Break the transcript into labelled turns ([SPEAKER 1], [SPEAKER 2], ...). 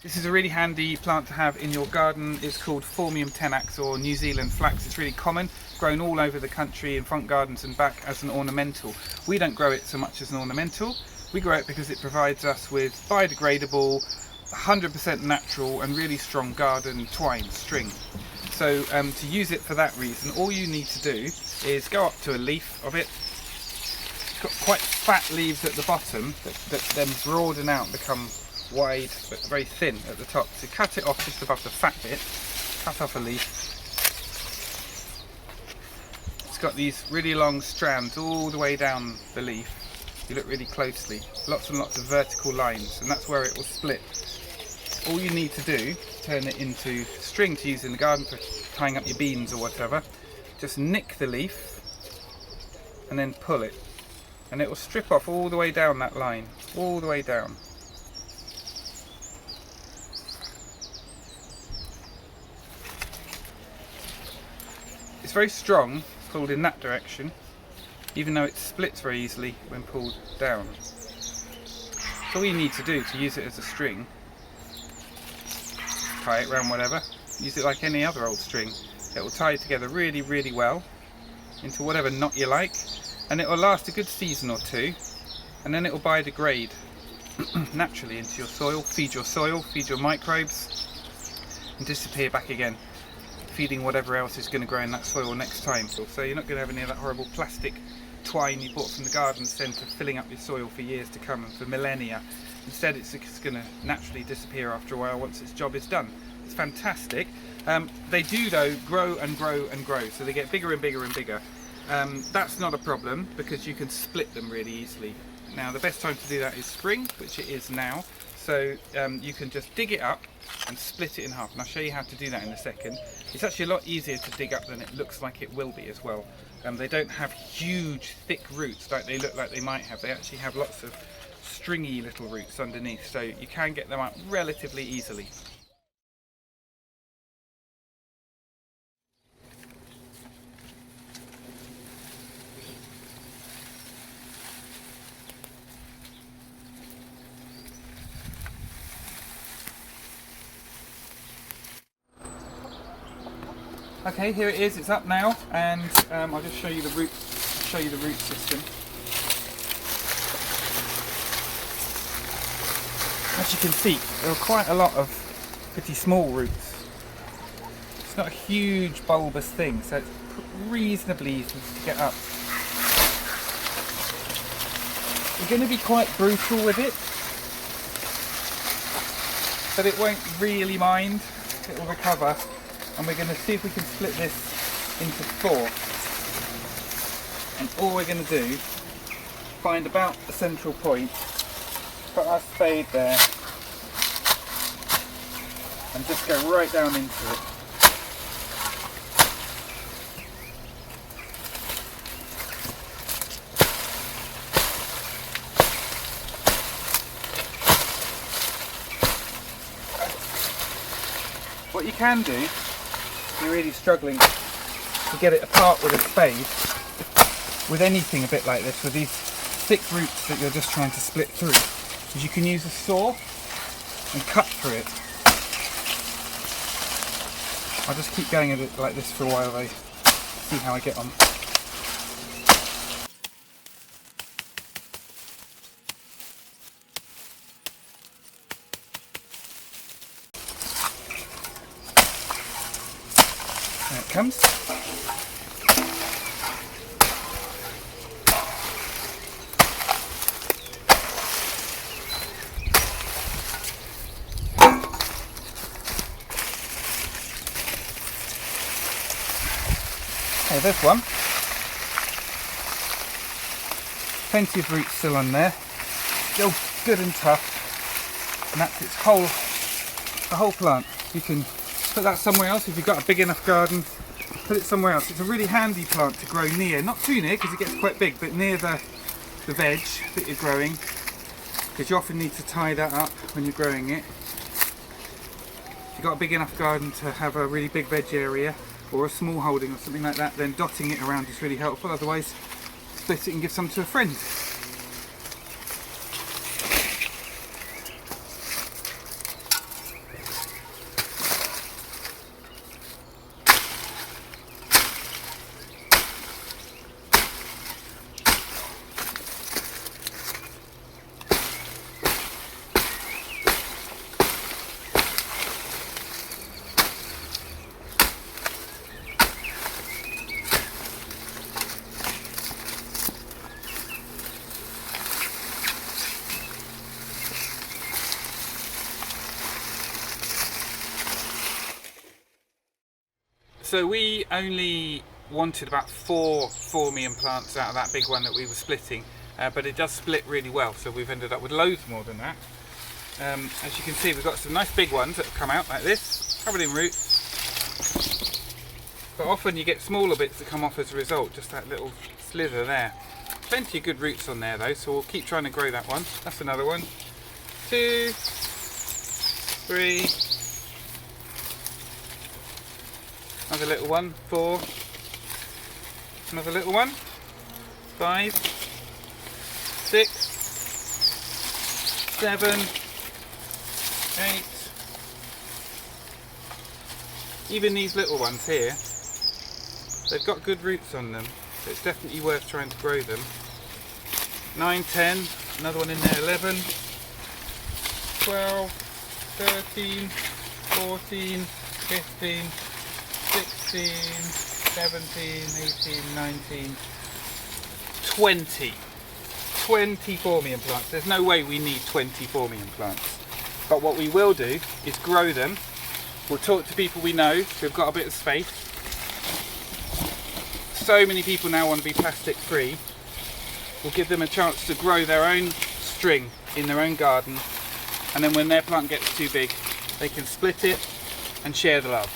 [SPEAKER 1] This is a really handy plant to have in your garden. It's called Phormium tenax or New Zealand Flax. It's really common, grown all over the country in front gardens and back as an ornamental. We don't grow it so much as an ornamental. We grow it because it provides us with biodegradable, 100% natural and really strong garden twine string. So to use it for that reason, all you need to do is go up to a leaf of it. It's got quite fat leaves at the bottom that then broaden out and become wide but very thin at the top. So cut it off just above the fat bit, cut off a leaf. It's got these really long strands all the way down the leaf. You look really closely, lots and lots of vertical lines, and that's where it will split. All you need to do, turn it into string to use in the garden for tying up your beans or whatever. Just nick the leaf and then pull it, and it will strip off all the way down that line, all the way down. It's very strong, pulled in that direction, even though it splits very easily when pulled down. So all you need to do to use it as a string, tie it around whatever, use it like any other old string. It will tie together really, really well into whatever knot you like, and it will last a good season or two, and then it will biodegrade naturally into your soil, feed your microbes, and disappear back again, feeding whatever else is going to grow in that soil next time. So you're not going to have any of that horrible plastic twine you bought from the garden centre filling up your soil for years to come and for millennia. Instead it's going to naturally disappear after a while once its job is done. It's fantastic. They do though grow and grow and grow, so they get bigger and bigger and bigger. That's not a problem because you can split them really easily. Now the best time to do that is spring, which it is now. So you can just dig it up and split it in half, and I'll show you how to do that in a second. It's actually a lot easier to dig up than it looks like it will be as well. They don't have huge thick roots like they look like they might have. They actually have lots of stringy little roots underneath, so you can get them up relatively easily. Okay, here it is. It's up now, and I'll just show you the root system. As you can see, there are quite a lot of pretty small roots. It's not a huge bulbous thing, so it's reasonably easy to get up. We're going to be quite brutal with it, but it won't really mind. It will recover. And we're going to see if we can split this into 4. And all we're going to do, find about the central point, put our spade there, and just go right down into it. What you can do, you're really struggling to get it apart with a spade, with anything a bit like this, with these thick roots that you're just trying to split through, is you can use a saw and cut through it. I'll just keep going at it like this for a while though, see how I get on. There it comes. Okay, there's one. Plenty of roots still on there. Still good and tough. And that's the whole plant. You can put that somewhere else if you've got a big enough garden. Put it somewhere else. It's a really handy plant to grow near, not too near because it gets quite big, but near the veg that you're growing, because you often need to tie that up when you're growing it. If you've got a big enough garden to have a really big veg area or a small holding or something like that, then dotting it around is really helpful. Otherwise, split it and give some to a friend. So we only wanted about 4 Phormium plants out of that big one that we were splitting, but it does split really well, so we've ended up with loads more than that. As you can see, we've got some nice big ones that have come out like this, covered in roots. But often you get smaller bits that come off as a result, just that little slither there. Plenty of good roots on there though, so we'll keep trying to grow that one. That's another one. 2, 3. Another little one. 4. Another little one. 5. 6. 7. 8. Even these little ones here, they've got good roots on them, so it's definitely worth trying to grow them. 9, 10, another one in there, 11, 12, 13, 14, 15, 16, 17, 18, 19, 20. 20 Phormium plants. There's no way we need 20 Phormium plants. But what we will do is grow them. We'll talk to people we know who've got a bit of space. So many people now want to be plastic free. We'll give them a chance to grow their own string in their own garden, and then when their plant gets too big, they can split it and share the love.